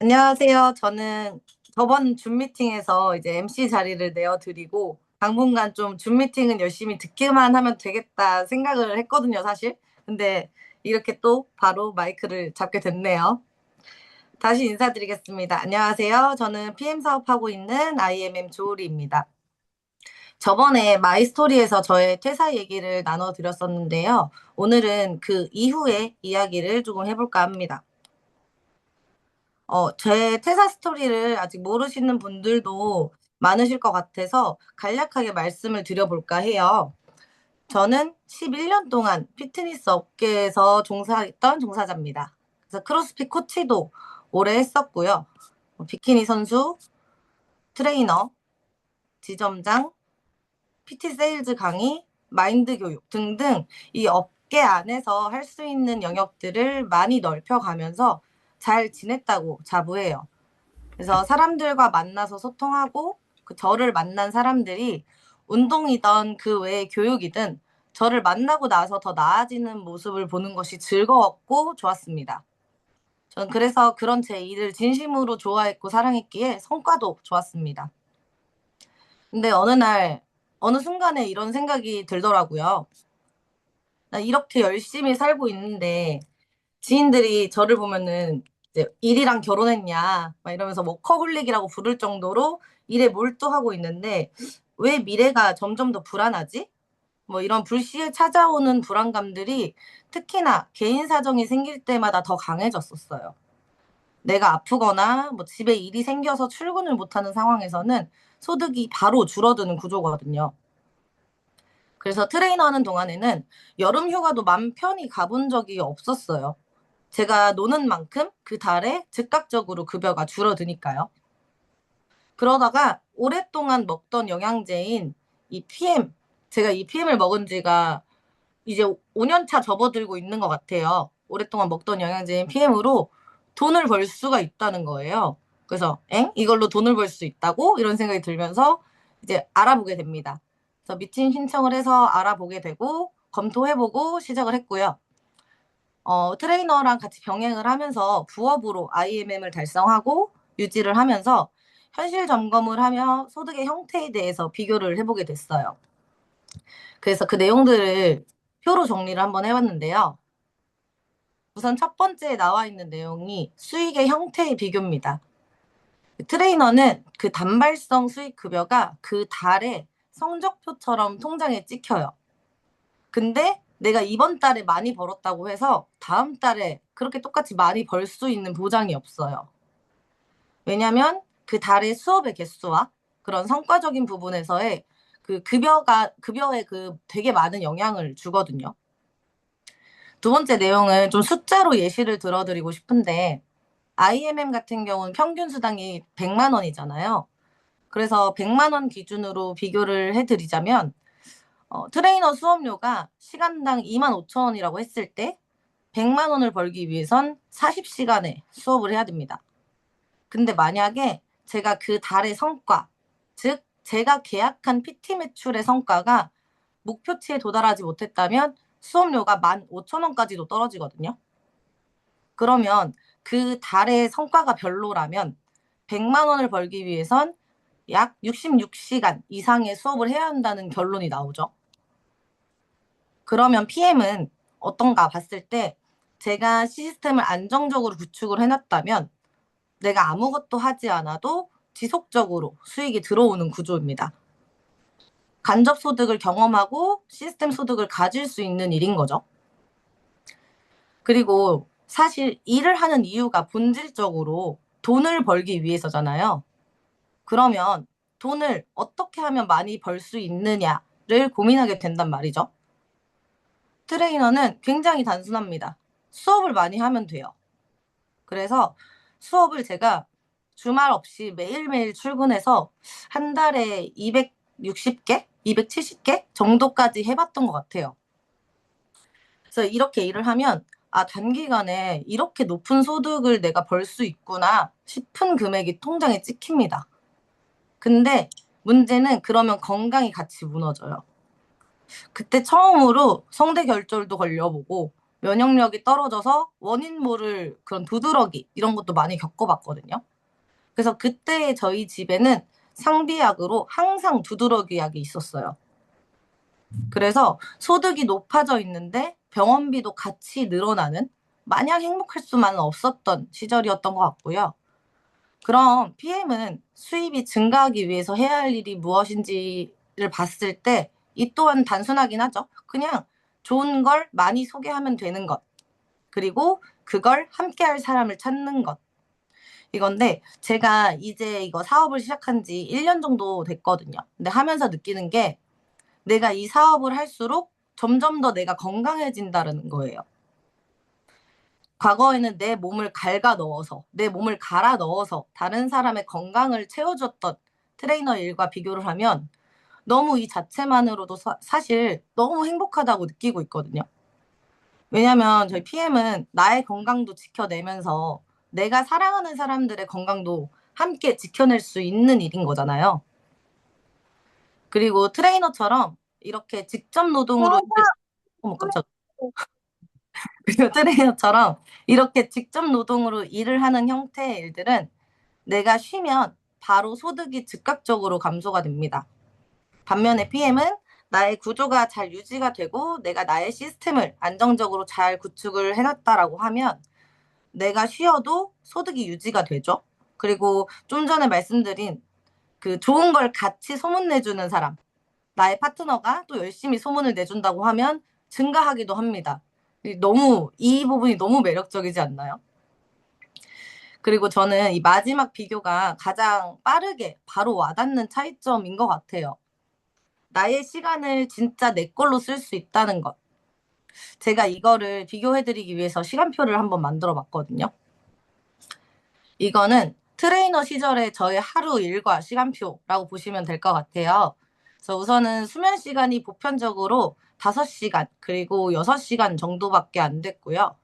안녕하세요. 저는 저번 줌 미팅에서 이제 MC 자리를 내어드리고 당분간 좀 줌 미팅은 열심히 듣기만 하면 되겠다 생각을 했거든요, 사실. 근데 이렇게 또 바로 마이크를 잡게 됐네요. 다시 인사드리겠습니다. 안녕하세요. 저는 PM 사업하고 있는 IMM 조우리입니다. 저번에 마이스토리에서 저의 퇴사 얘기를 나눠드렸었는데요. 오늘은 그 이후의 이야기를 조금 해볼까 합니다. 제 퇴사 스토리를 아직 모르시는 분들도 많으실 것 같아서 간략하게 말씀을 드려볼까 해요. 저는 11년 동안 피트니스 업계에서 종사했던 종사자입니다. 그래서 크로스핏 코치도 오래 했었고요. 비키니 선수, 트레이너, 지점장, PT 세일즈 강의, 마인드 교육 등등 이 업계 안에서 할 수 있는 영역들을 많이 넓혀가면서 잘 지냈다고 자부해요. 그래서 사람들과 만나서 소통하고 저를 만난 사람들이 운동이든 그 외의 교육이든 저를 만나고 나서 더 나아지는 모습을 보는 것이 즐거웠고 좋았습니다. 저는 그래서 그런 제 일을 진심으로 좋아했고 사랑했기에 성과도 좋았습니다. 근데 어느 날 어느 순간에 이런 생각이 들더라고요. 나 이렇게 열심히 살고 있는데 지인들이 저를 보면은 이제 일이랑 결혼했냐 막 이러면서 워커홀릭이라고 부를 정도로 일에 몰두하고 있는데 왜 미래가 점점 더 불안하지? 뭐 이런 불시에 찾아오는 불안감들이 특히나 개인 사정이 생길 때마다 더 강해졌었어요. 내가 아프거나 뭐 집에 일이 생겨서 출근을 못하는 상황에서는 소득이 바로 줄어드는 구조거든요. 그래서 트레이너 하는 동안에는 여름 휴가도 맘 편히 가본 적이 없었어요. 제가 노는 만큼 그 달에 즉각적으로 급여가 줄어드니까요. 그러다가 오랫동안 먹던 영양제인 이 PM, 제가 이 PM을 먹은 지가 이제 5년 차 접어들고 있는 것 같아요. 오랫동안 먹던 영양제인 PM으로 돈을 벌 수가 있다는 거예요. 그래서 이걸로 돈을 벌 수 있다고? 이런 생각이 들면서 이제 알아보게 됩니다. 그래서 미팅 신청을 해서 알아보게 되고 검토해보고 시작을 했고요. 트레이너랑 같이 병행을 하면서 부업으로 IMM을 달성하고 유지를 하면서 현실 점검을 하며 소득의 형태에 대해서 비교를 해보게 됐어요. 그래서 그 내용들을 표로 정리를 한번 해봤는데요. 우선 첫 번째에 나와 있는 내용이 수익의 형태의 비교입니다. 트레이너는 그 단발성 수익 급여가 그 달에 성적표처럼 통장에 찍혀요. 근데 내가 이번 달에 많이 벌었다고 해서 다음 달에 그렇게 똑같이 많이 벌 수 있는 보장이 없어요. 왜냐면 그 달의 수업의 개수와 그런 성과적인 부분에서의 그 급여에 그 되게 많은 영향을 주거든요. 두 번째 내용은 좀 숫자로 예시를 들어드리고 싶은데 IMM 같은 경우는 평균 수당이 100만 원이잖아요. 그래서 100만 원 기준으로 비교를 해드리자면 트레이너 수업료가 시간당 2만 5천 원이라고 했을 때 100만 원을 벌기 위해선 40시간에 수업을 해야 됩니다. 근데 만약에 제가 그 달의 성과, 즉 제가 계약한 PT 매출의 성과가 목표치에 도달하지 못했다면 수업료가 15,000원까지도 떨어지거든요. 그러면 그 달의 성과가 별로라면 100만 원을 벌기 위해선 약 66시간 이상의 수업을 해야 한다는 결론이 나오죠. 그러면 PM은 어떤가 봤을 때 제가 시스템을 안정적으로 구축을 해놨다면 내가 아무것도 하지 않아도 지속적으로 수익이 들어오는 구조입니다. 간접 소득을 경험하고 시스템 소득을 가질 수 있는 일인 거죠. 그리고 사실 일을 하는 이유가 본질적으로 돈을 벌기 위해서잖아요. 그러면 돈을 어떻게 하면 많이 벌 수 있느냐를 고민하게 된단 말이죠. 트레이너는 굉장히 단순합니다. 수업을 많이 하면 돼요. 그래서 수업을 제가 주말 없이 매일매일 출근해서 한 달에 260개, 270개 정도까지 해봤던 것 같아요. 그래서 이렇게 일을 하면 단기간에 이렇게 높은 소득을 내가 벌 수 있구나 싶은 금액이 통장에 찍힙니다. 근데 문제는 그러면 건강이 같이 무너져요. 그때 처음으로 성대결절도 걸려보고 면역력이 떨어져서 원인 모를 그런 두드러기 이런 것도 많이 겪어봤거든요. 그래서 그때 저희 집에는 상비약으로 항상 두드러기 약이 있었어요. 그래서 소득이 높아져 있는데 병원비도 같이 늘어나는 마냥 행복할 수만은 없었던 시절이었던 것 같고요. 그럼 PM은 수입이 증가하기 위해서 해야 할 일이 무엇인지를 봤을 때 이 또한 단순하긴 하죠. 그냥 좋은 걸 많이 소개하면 되는 것. 그리고 그걸 함께할 사람을 찾는 것. 이건데 제가 이제 이거 사업을 시작한 지 1년 정도 됐거든요. 근데 하면서 느끼는 게 내가 이 사업을 할수록 점점 더 내가 건강해진다는 거예요. 과거에는 내 몸을 갉아 넣어서, 내 몸을 갈아 넣어서 다른 사람의 건강을 채워줬던 트레이너 일과 비교를 하면 너무 이 자체만으로도 사실 너무 행복하다고 느끼고 있거든요. 왜냐면 저희 PM은 나의 건강도 지켜내면서 내가 사랑하는 사람들의 건강도 함께 지켜낼 수 있는 일인 거잖아요. 그리고 트레이너처럼 이렇게 직접 노동으로 어머 깜짝 그리고 트레이너처럼 이렇게 직접 노동으로 일을 하는 형태의 일들은 내가 쉬면 바로 소득이 즉각적으로 감소가 됩니다. 반면에 PM은 나의 구조가 잘 유지가 되고 내가 나의 시스템을 안정적으로 잘 구축을 해놨다라고 하면 내가 쉬어도 소득이 유지가 되죠. 그리고 좀 전에 말씀드린 그 좋은 걸 같이 소문내주는 사람, 나의 파트너가 또 열심히 소문을 내준다고 하면 증가하기도 합니다. 너무 이 부분이 너무 매력적이지 않나요? 그리고 저는 이 마지막 비교가 가장 빠르게 바로 와닿는 차이점인 것 같아요. 나의 시간을 진짜 내 걸로 쓸 수 있다는 것. 제가 이거를 비교해드리기 위해서 시간표를 한번 만들어 봤거든요. 이거는 트레이너 시절의 저의 하루 일과 시간표라고 보시면 될 것 같아요. 그래서 우선은 수면 시간이 보편적으로 5시간, 그리고 6시간 정도밖에 안 됐고요.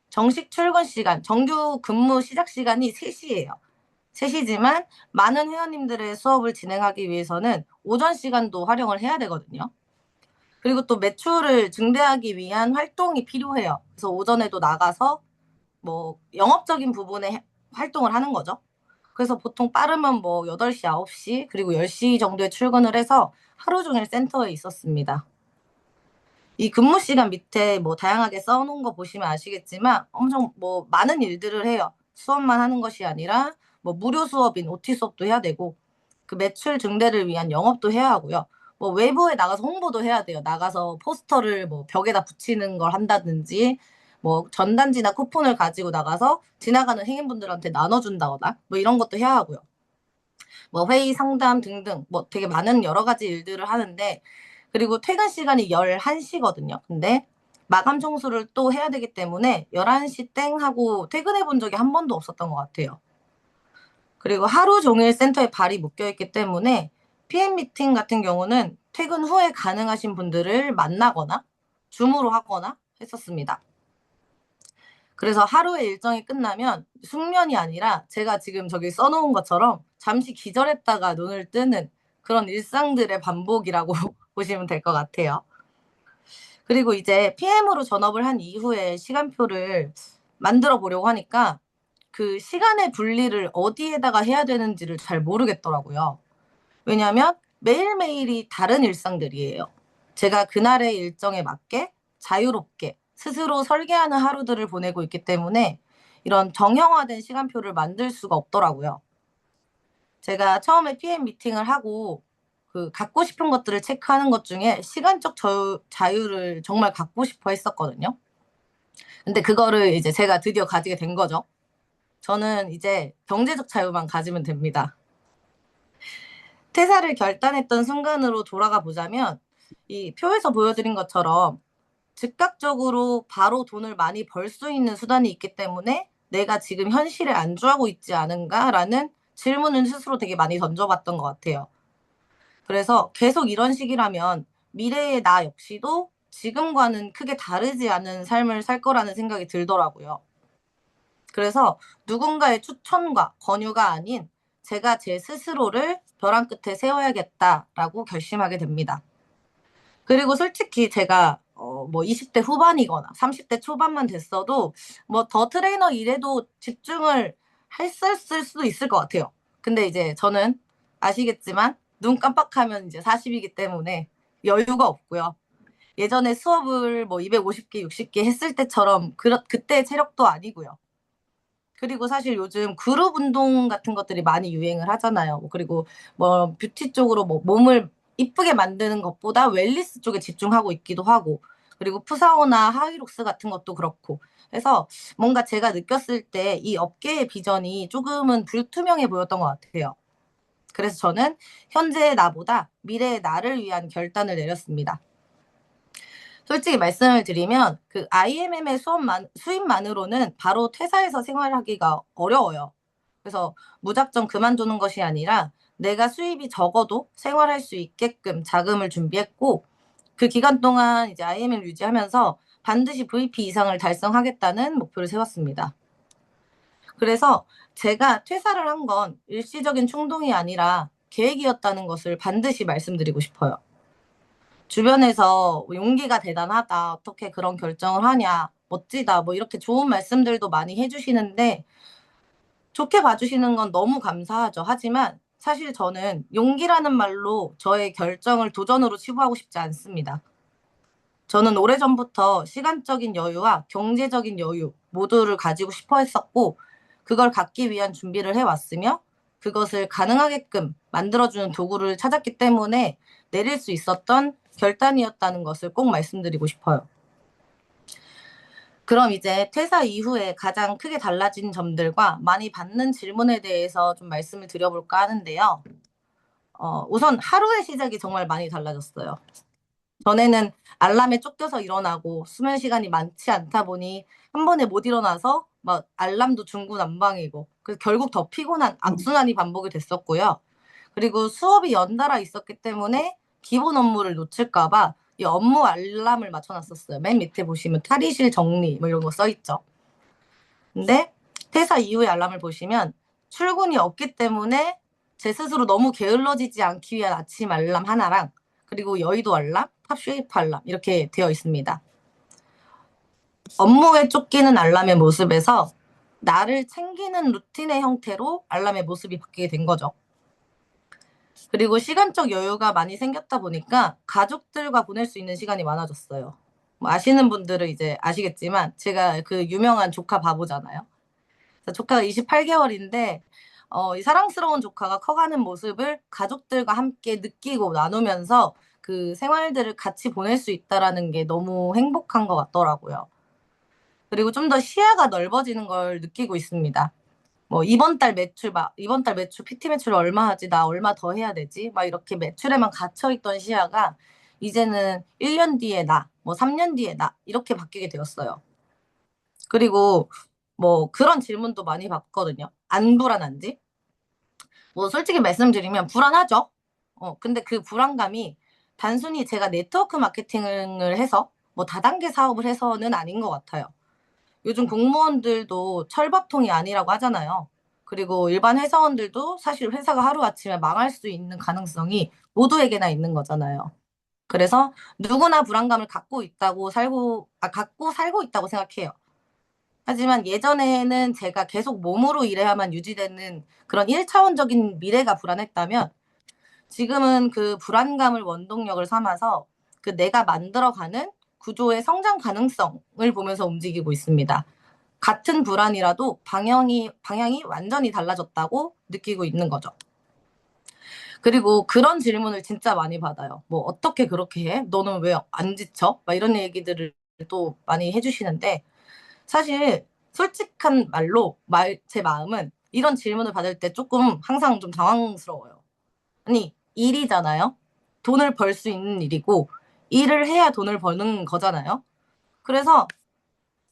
정식 출근 시간, 정규 근무 시작 시간이 3시예요. 3시지만 많은 회원님들의 수업을 진행하기 위해서는 오전 시간도 활용을 해야 되거든요. 그리고 또 매출을 증대하기 위한 활동이 필요해요. 그래서 오전에도 나가서 뭐 영업적인 부분에 활동을 하는 거죠. 그래서 보통 빠르면 뭐 8시, 9시, 그리고 10시 정도에 출근을 해서 하루 종일 센터에 있었습니다. 이 근무 시간 밑에 뭐 다양하게 써놓은 거 보시면 아시겠지만 엄청 뭐 많은 일들을 해요. 수업만 하는 것이 아니라 뭐 무료 수업인 OT 수업도 해야 되고 그 매출 증대를 위한 영업도 해야 하고요. 뭐 외부에 나가서 홍보도 해야 돼요. 나가서 포스터를 뭐 벽에다 붙이는 걸 한다든지 뭐 전단지나 쿠폰을 가지고 나가서 지나가는 행인분들한테 나눠준다거나 뭐 이런 것도 해야 하고요. 뭐 회의 상담 등등 뭐 되게 많은 여러 가지 일들을 하는데 그리고 퇴근 시간이 11시거든요. 근데 마감 청소를 또 해야 되기 때문에 11시 땡 하고 퇴근해 본 적이 한 번도 없었던 것 같아요. 그리고 하루 종일 센터에 발이 묶여 있기 때문에 PM 미팅 같은 경우는 퇴근 후에 가능하신 분들을 만나거나 줌으로 하거나 했었습니다. 그래서 하루의 일정이 끝나면 숙면이 아니라 제가 지금 저기 써놓은 것처럼 잠시 기절했다가 눈을 뜨는 그런 일상들의 반복이라고 보시면 될 것 같아요. 그리고 이제 PM으로 전업을 한 이후에 시간표를 만들어 보려고 하니까 그 시간의 분리를 어디에다가 해야 되는지를 잘 모르겠더라고요. 왜냐하면 매일매일이 다른 일상들이에요. 제가 그날의 일정에 맞게 자유롭게 스스로 설계하는 하루들을 보내고 있기 때문에 이런 정형화된 시간표를 만들 수가 없더라고요. 제가 처음에 PM 미팅을 하고 그 갖고 싶은 것들을 체크하는 것 중에 시간적 자유를 정말 갖고 싶어 했었거든요. 근데 그거를 이제 제가 드디어 가지게 된 거죠. 저는 이제 경제적 자유만 가지면 됩니다. 퇴사를 결단했던 순간으로 돌아가 보자면 이 표에서 보여드린 것처럼 즉각적으로 바로 돈을 많이 벌 수 있는 수단이 있기 때문에 내가 지금 현실에 안주하고 있지 않은가라는 질문을 스스로 되게 많이 던져봤던 것 같아요. 그래서 계속 이런 식이라면 미래의 나 역시도 지금과는 크게 다르지 않은 삶을 살 거라는 생각이 들더라고요. 그래서 누군가의 추천과 권유가 아닌 제가 제 스스로를 벼랑 끝에 세워야겠다라고 결심하게 됩니다. 그리고 솔직히 제가 뭐 20대 후반이거나 30대 초반만 됐어도 뭐 더 트레이너 일에도 집중을 했었을 수도 있을 것 같아요. 근데 이제 저는 아시겠지만 눈 깜빡하면 이제 40이기 때문에 여유가 없고요. 예전에 수업을 뭐 250개, 60개 했을 때처럼 그때 체력도 아니고요. 그리고 사실 요즘 그룹 운동 같은 것들이 많이 유행을 하잖아요. 그리고 뭐 뷰티 쪽으로 뭐 몸을 이쁘게 만드는 것보다 웰니스 쪽에 집중하고 있기도 하고, 그리고 푸사오나 하이록스 같은 것도 그렇고 해서 뭔가 제가 느꼈을 때 이 업계의 비전이 조금은 불투명해 보였던 것 같아요. 그래서 저는 현재의 나보다 미래의 나를 위한 결단을 내렸습니다. 솔직히 말씀을 드리면 그 IMM의 수입만으로는 바로 퇴사해서 생활하기가 어려워요. 그래서 무작정 그만두는 것이 아니라 내가 수입이 적어도 생활할 수 있게끔 자금을 준비했고, 그 기간 동안 이제 IMM을 유지하면서 반드시 VP 이상을 달성하겠다는 목표를 세웠습니다. 그래서 제가 퇴사를 한 건 일시적인 충동이 아니라 계획이었다는 것을 반드시 말씀드리고 싶어요. 주변에서 용기가 대단하다, 어떻게 그런 결정을 하냐, 멋지다, 뭐 이렇게 좋은 말씀들도 많이 해주시는데 좋게 봐주시는 건 너무 감사하죠. 하지만 사실 저는 용기라는 말로 저의 결정을 도전으로 치부하고 싶지 않습니다. 저는 오래전부터 시간적인 여유와 경제적인 여유 모두를 가지고 싶어 했었고, 그걸 갖기 위한 준비를 해왔으며, 그것을 가능하게끔 만들어주는 도구를 찾았기 때문에 내릴 수 있었던 결단이었다는 것을 꼭 말씀드리고 싶어요. 그럼 이제 퇴사 이후에 가장 크게 달라진 점들과 많이 받는 질문에 대해서 좀 말씀을 드려볼까 하는데요. 우선 하루의 시작이 정말 많이 달라졌어요. 전에는 알람에 쫓겨서 일어나고 수면 시간이 많지 않다 보니 한 번에 못 일어나서 막 알람도 중구난방이고, 그래서 결국 더 피곤한 악순환이 반복이 됐었고요. 그리고 수업이 연달아 있었기 때문에 기본 업무를 놓칠까 봐 이 업무 알람을 맞춰놨었어요. 맨 밑에 보시면 탈의실 정리 뭐 이런 거 써있죠. 근데 퇴사 이후의 알람을 보시면 출근이 없기 때문에 제 스스로 너무 게을러지지 않기 위한 아침 알람 하나랑, 그리고 여의도 알람, 팝쉐이프 알람 이렇게 되어 있습니다. 업무에 쫓기는 알람의 모습에서 나를 챙기는 루틴의 형태로 알람의 모습이 바뀌게 된 거죠. 그리고 시간적 여유가 많이 생겼다 보니까 가족들과 보낼 수 있는 시간이 많아졌어요. 뭐 아시는 분들은 이제 아시겠지만 제가 그 유명한 조카 바보잖아요. 조카가 28개월인데 이 사랑스러운 조카가 커가는 모습을 가족들과 함께 느끼고 나누면서 그 생활들을 같이 보낼 수 있다라는 게 너무 행복한 것 같더라고요. 그리고 좀 더 시야가 넓어지는 걸 느끼고 있습니다. 뭐 이번 달 매출 PT 매출 얼마 하지? 나 얼마 더 해야 되지? 막 이렇게 매출에만 갇혀 있던 시야가 이제는 1년 뒤에 나, 뭐 3년 뒤에 나 이렇게 바뀌게 되었어요. 그리고 뭐 그런 질문도 많이 받거든요. 안 불안한지? 뭐 솔직히 말씀드리면 불안하죠. 근데 그 불안감이 단순히 제가 네트워크 마케팅을 해서 뭐 다단계 사업을 해서는 아닌 것 같아요. 요즘 공무원들도 철밥통이 아니라고 하잖아요. 그리고 일반 회사원들도 사실 회사가 하루아침에 망할 수 있는 가능성이 모두에게나 있는 거잖아요. 그래서 누구나 불안감을 갖고 살고 있다고 생각해요. 하지만 예전에는 제가 계속 몸으로 일해야만 유지되는 그런 1차원적인 미래가 불안했다면, 지금은 그 불안감을 원동력을 삼아서 그 내가 만들어가는 구조의 성장 가능성을 보면서 움직이고 있습니다. 같은 불안이라도 방향이 완전히 달라졌다고 느끼고 있는 거죠. 그리고 그런 질문을 진짜 많이 받아요. 뭐 어떻게 그렇게 해? 너는 왜 안 지쳐? 막 이런 얘기들을 또 많이 해주시는데, 사실 솔직한 말로 제 마음은 이런 질문을 받을 때 조금 항상 좀 당황스러워요. 아니, 일이잖아요. 돈을 벌 수 있는 일이고 일을 해야 돈을 버는 거잖아요. 그래서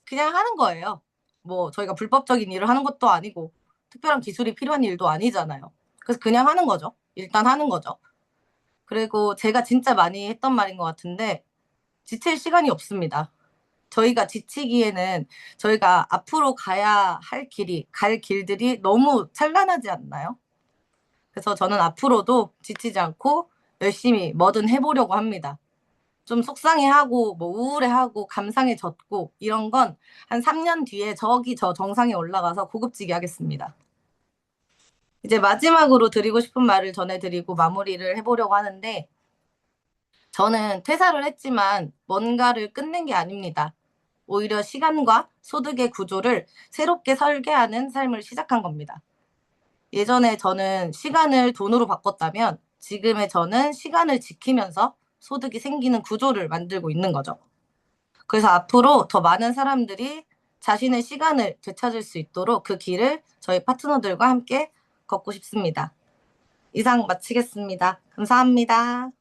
그냥 하는 거예요. 뭐 저희가 불법적인 일을 하는 것도 아니고 특별한 기술이 필요한 일도 아니잖아요. 그래서 그냥 하는 거죠. 일단 하는 거죠. 그리고 제가 진짜 많이 했던 말인 것 같은데, 지칠 시간이 없습니다. 저희가 지치기에는 저희가 앞으로 갈 길들이 너무 찬란하지 않나요? 그래서 저는 앞으로도 지치지 않고 열심히 뭐든 해보려고 합니다. 좀 속상해하고 뭐 우울해하고 감상해졌고 이런 건 한 3년 뒤에 저기 저 정상에 올라가서 고급지게 하겠습니다. 이제 마지막으로 드리고 싶은 말을 전해드리고 마무리를 해보려고 하는데 저는 퇴사를 했지만 뭔가를 끝낸 게 아닙니다. 오히려 시간과 소득의 구조를 새롭게 설계하는 삶을 시작한 겁니다. 예전에 저는 시간을 돈으로 바꿨다면 지금의 저는 시간을 지키면서 소득이 생기는 구조를 만들고 있는 거죠. 그래서 앞으로 더 많은 사람들이 자신의 시간을 되찾을 수 있도록 그 길을 저희 파트너들과 함께 걷고 싶습니다. 이상 마치겠습니다. 감사합니다.